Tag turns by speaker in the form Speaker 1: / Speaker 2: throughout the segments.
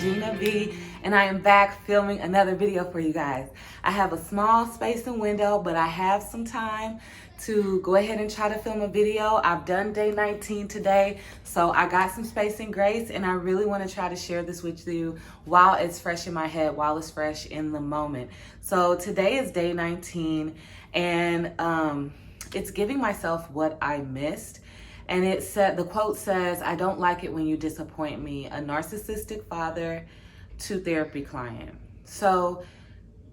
Speaker 1: Gina V, and I am back filming another video for you guys. I have a small space and window, but I have some time to go ahead and try to film a video. I've done day 19 today, so I got some space and grace, and I really want to try to share this with you while it's fresh in my head, while it's fresh in the moment. So today is day 19, and it's giving myself what I missed. And it said, the quote says, "I don't like it when you disappoint me. A narcissistic father to therapy client." So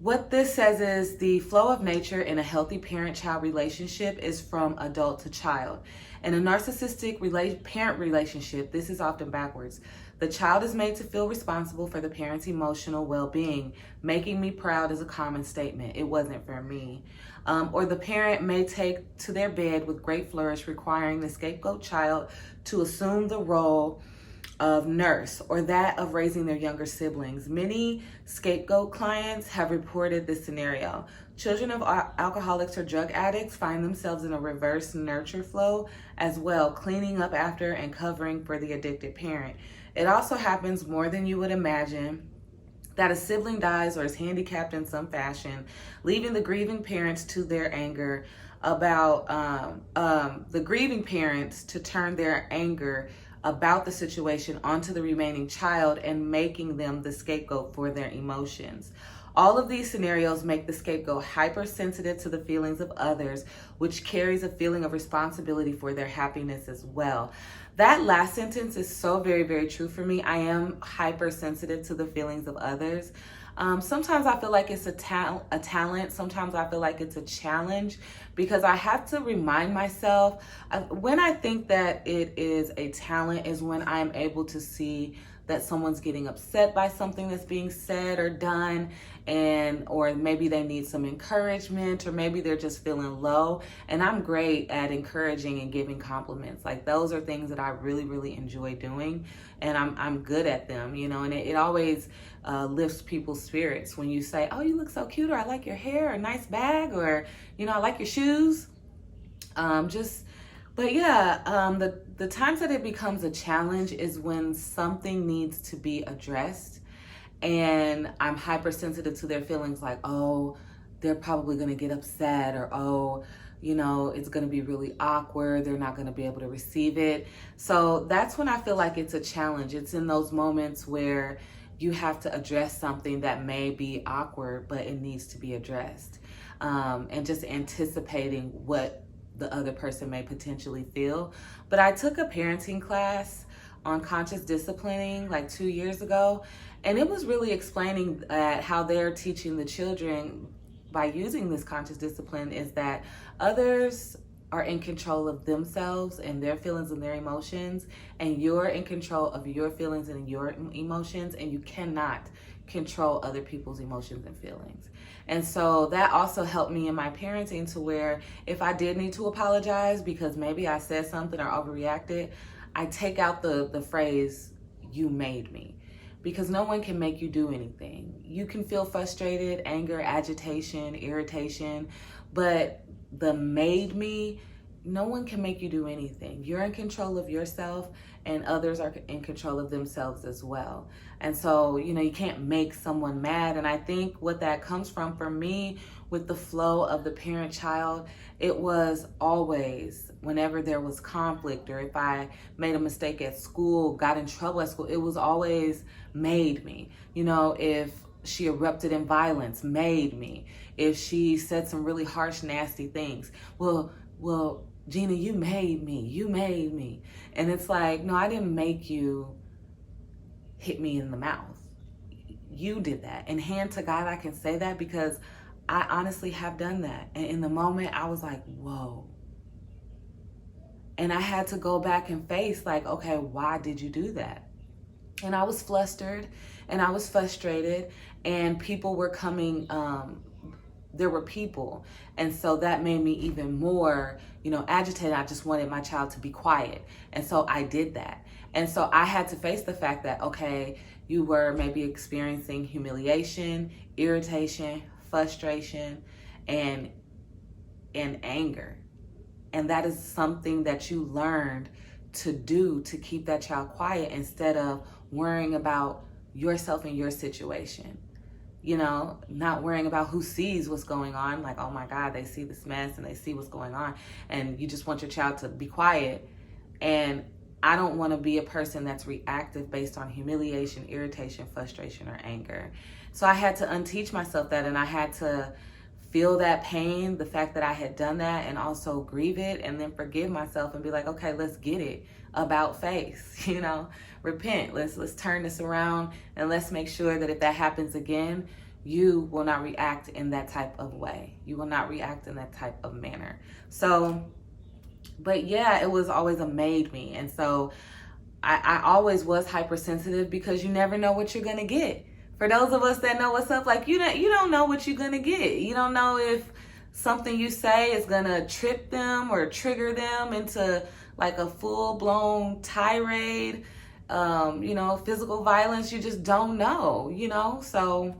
Speaker 1: what this says is the flow of nature in a healthy parent-child relationship is from adult to child. In a narcissistic parent relationship, this is often backwards. The child is made to feel responsible for the parent's emotional well-being. "Making me proud" is a common statement. "It wasn't for me." Or the parent may take to their bed with great flourish, requiring the scapegoat child to assume the role of nurse or that of raising their younger siblings. Many scapegoat clients have reported this scenario. Children of alcoholics or drug addicts find themselves in a reverse nurture flow as well, cleaning up after and covering for the addicted parent. It also happens more than you would imagine that a sibling dies or is handicapped in some fashion, leaving the grieving parents to their anger about the grieving parents to turn their anger about the situation onto the remaining child and making them the scapegoat for their emotions. All of these scenarios make the scapegoat hypersensitive to the feelings of others, which carries a feeling of responsibility for their happiness as well. That last sentence is so very, very true for me. I am hypersensitive to the feelings of others. Sometimes I feel like it's a talent. Sometimes I feel like it's a challenge because I have to remind myself. When I think that it is a talent is when I'm able to see that someone's getting upset by something that's being said or done, or maybe they need some encouragement, or maybe they're just feeling low. And I'm great at encouraging and giving compliments. Like, those are things that I really, really enjoy doing, and I'm good at them, you know. And it always lifts people's spirits when you say, "Oh, you look so cute," or "I like your hair," or "Nice bag," or, you know, "I like your shoes." But yeah, the times that it becomes a challenge is when something needs to be addressed, and I'm hypersensitive to their feelings, like, oh, they're probably going to get upset, or, oh, you know, it's going to be really awkward. They're not going to be able to receive it. So that's when I feel like it's a challenge. It's in those moments where you have to address something that may be awkward, but it needs to be addressed. And just anticipating what the other person may potentially feel. But I took a parenting class on conscious disciplining like 2 years ago, and it was really explaining how they're teaching the children by using this conscious discipline is that others are in control of themselves and their feelings and their emotions, and you're in control of your feelings and your emotions, and you cannot control other people's emotions and feelings. And so that also helped me in my parenting, to where if I did need to apologize because maybe I said something or overreacted, I take out the phrase, "you made me," because no one can make you do anything. You can feel frustrated, anger, agitation, irritation, but the "made me," no one can make you do anything. You're in control of yourself, and others are in control of themselves as well. And so, you know, you can't make someone mad. And I think what that comes from, for me, with the flow of the parent-child, it was always, whenever there was conflict, or if I made a mistake at school, got in trouble at school, it was always "made me." You know, if she erupted in violence, "made me." If she said some really harsh, nasty things, well, Gina, you made me, you made me. And it's like, no, I didn't make you hit me in the mouth. You did that. And hand to God, I can say that because I honestly have done that. And in the moment, I was like, whoa. And I had to go back and face, like, okay, why did you do that? And I was flustered and I was frustrated, and people were coming, there were people. And so that made me even more, you know, agitated. I just wanted my child to be quiet. And so I did that. And so I had to face the fact that, okay, you were maybe experiencing humiliation, irritation, frustration, and anger. And that is something that you learned to do to keep that child quiet, instead of worrying about yourself in your situation. You know, not worrying about who sees what's going on. Like, oh my God, they see this mess and they see what's going on. And you just want your child to be quiet. And I don't want to be a person that's reactive based on humiliation, irritation, frustration, or anger. So I had to unteach myself that, and I had to feel that pain, the fact that I had done that, and also grieve it, and then forgive myself and be like, okay, let's get it about face, you know, repent. Let's turn this around, and let's make sure that if that happens again, you will not react in that type of way. You will not react in that type of manner. So, but yeah, it was always a made me. And so I always was hypersensitive, because you never know what you're gonna get. For those of us that know what's up, like you don't know what you're gonna get. You don't know if something you say is gonna trip them or trigger them into like a full-blown tirade, you know, physical violence. You just don't know, you know? So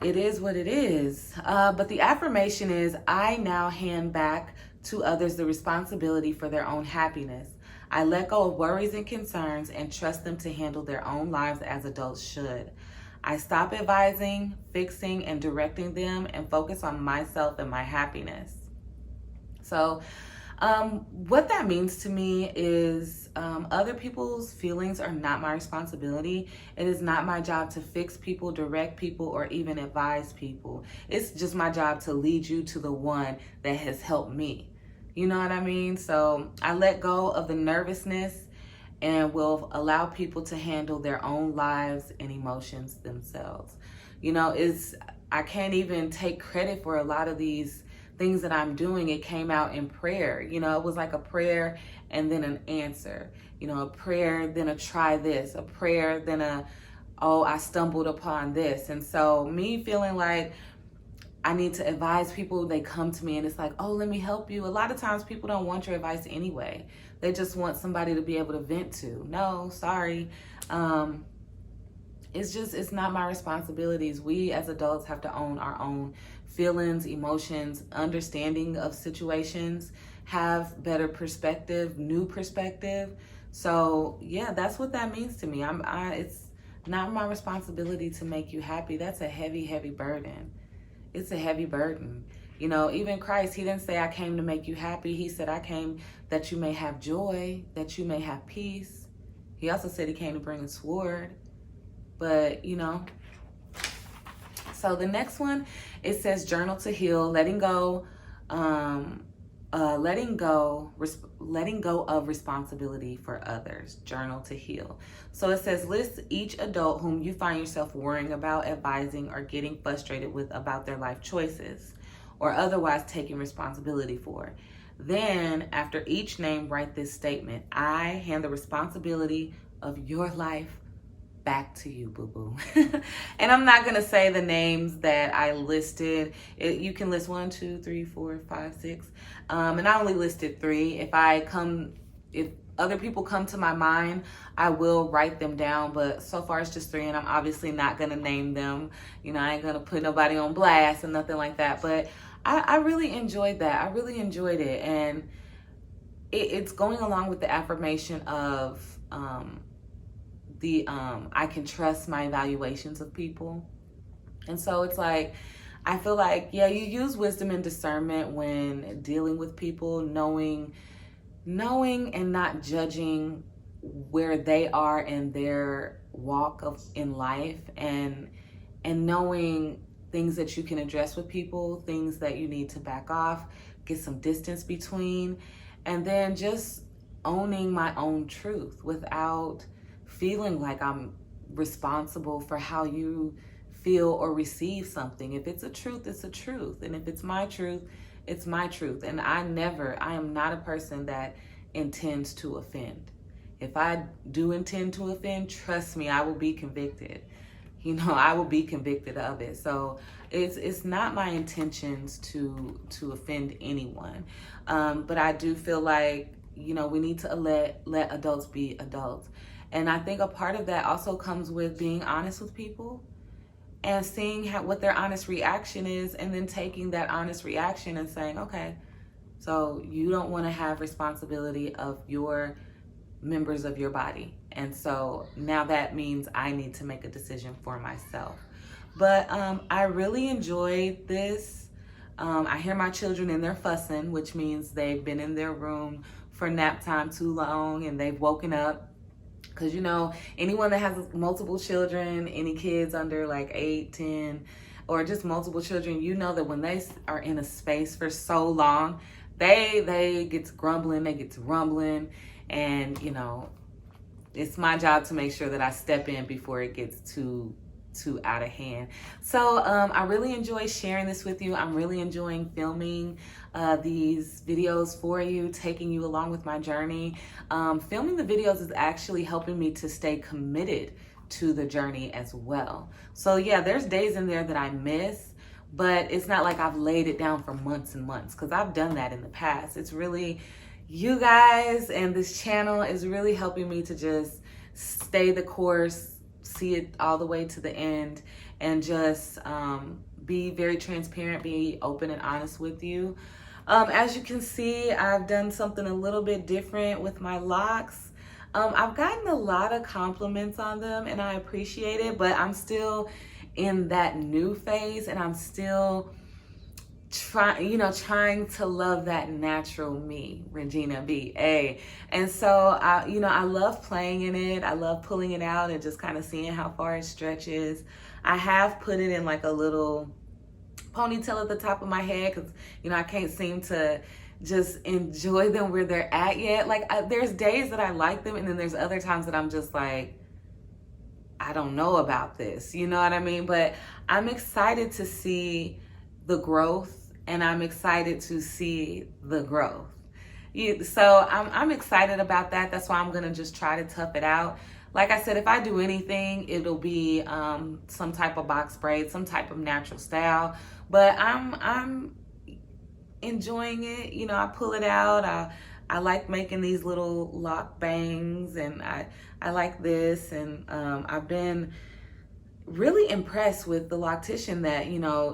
Speaker 1: it is what it is. But the affirmation is, I now hand back to others the responsibility for their own happiness. I let go of worries and concerns and trust them to handle their own lives as adults should. I stop advising, fixing, and directing them and focus on myself and my happiness. So what that means to me is other people's feelings are not my responsibility. It is not my job to fix people, direct people, or even advise people. It's just my job to lead you to the one that has helped me. You know what I mean? So I let go of the nervousness and will allow people to handle their own lives and emotions themselves. You know, I can't even take credit for a lot of these things that I'm doing. It came out in prayer. You know, it was like a prayer and then an answer. You know, a prayer, then a try this, a prayer, then I stumbled upon this. And so me feeling like I need to advise people, they come to me and it's like, oh, let me help you. A lot of times people don't want your advice anyway. They just want somebody to be able to vent to. No, sorry. It's not my responsibilities. We as adults have to own our own feelings, emotions, understanding of situations, have better perspective, new perspective. So yeah, that's what that means to me. It's not my responsibility to make you happy. That's a heavy, heavy burden. It's a heavy burden. You know, even Christ, he didn't say, I came to make you happy. He said, I came that you may have joy, that you may have peace. He also said he came to bring a sword. But, you know, so the next one, it says journal to heal, letting go of responsibility for others. Journal to heal. So it says, list each adult whom you find yourself worrying about, advising, or getting frustrated with about their life choices, or otherwise taking responsibility for. Then after each name, write this statement: I hand the responsibility of your life back to you, boo-boo. And I'm not gonna say the names that I listed. You can list 1, 2, 3, 4, 5, 6. And I only listed 3. If other people come to my mind, I will write them down, but so far it's just 3, and I'm obviously not gonna name them. You know, I ain't gonna put nobody on blast and nothing like that. But I really enjoyed that. I really enjoyed it. And it's going along with the affirmation of I can trust my evaluations of people. And so it's like, I feel like, yeah, you use wisdom and discernment when dealing with people, knowing and not judging where they are in their walk in life, and knowing things that you can address with people, things that you need to back off, get some distance between, and then just owning my own truth without feeling like I'm responsible for how you feel or receive something. If it's a truth, it's a truth. And if it's my truth, it's my truth. And I am not a person that intends to offend. If I do intend to offend, trust me, I will be convicted. You know, I will be convicted of it. So it's not my intentions to offend anyone. But I do feel like, you know, we need to let adults be adults. And I think a part of that also comes with being honest with people and seeing what their honest reaction is, and then taking that honest reaction and saying, okay, so you don't want to have responsibility of your members of your body. And so now that means I need to make a decision for myself. But I really enjoyed this. I hear my children in there fussing, which means they've been in their room for nap time too long and they've woken up. Because, you know, anyone that has multiple children, any kids under like 8, 10, or just multiple children, you know that when they are in a space for so long, they get to grumbling, they get to rumbling. And, you know, it's my job to make sure that I step in before it gets too out of hand. So I really enjoy sharing this with you. I'm really enjoying filming these videos for you, taking you along with my journey. Filming the videos is actually helping me to stay committed to the journey as well. So yeah, there's days in there that I miss, but it's not like I've laid it down for months and months, because I've done that in the past. It's really, you guys and this channel is really helping me to just stay the course, see it all the way to the end, and just be very transparent, be open and honest with you. As you can see, I've done something a little bit different with my locks. I've gotten a lot of compliments on them and I appreciate it, but I'm still in that new phase and I'm still trying to love that natural me, Regina B.A. And so, I love playing in it. I love pulling it out and just kind of seeing how far it stretches. I have put it in like a little ponytail at the top of my head because, I can't seem to just enjoy them where they're at yet. Like, there's days that I like them and then there's other times that I'm just like, I don't know about this. You know what I mean? But I'm excited to see the growth, and I'm excited to see the growth. So I'm excited about that. That's why I'm gonna just try to tough it out. Like I said, if I do anything, it'll be some type of box braid, some type of natural style. But I'm enjoying it. I pull it out. I like making these little lock bangs, and I like this. And I've been really impressed with the loctician that,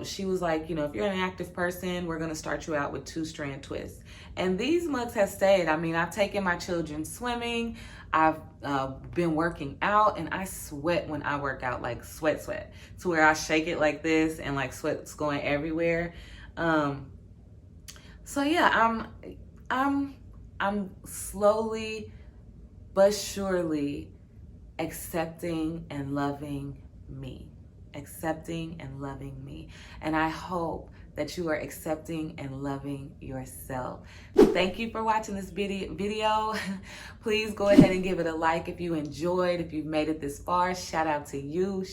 Speaker 1: she was like, if you're an active person, we're going to start you out with 2-strand twists. And these mugs have stayed. I mean, I've taken my children swimming. I've been working out, and I sweat when I work out, like sweat, to where I shake it like this and like sweat's going everywhere. So yeah, I'm slowly but surely accepting and loving me. And I hope that you are accepting and loving yourself. Thank you for watching this video. Please go ahead and give it a like if you enjoyed, if you've made it this far. Shout out to you.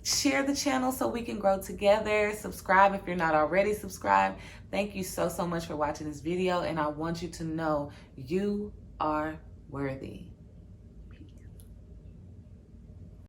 Speaker 1: Share the channel so we can grow together. Subscribe if you're not already subscribed. Thank you so much for watching this video, and I want you to know you are worthy.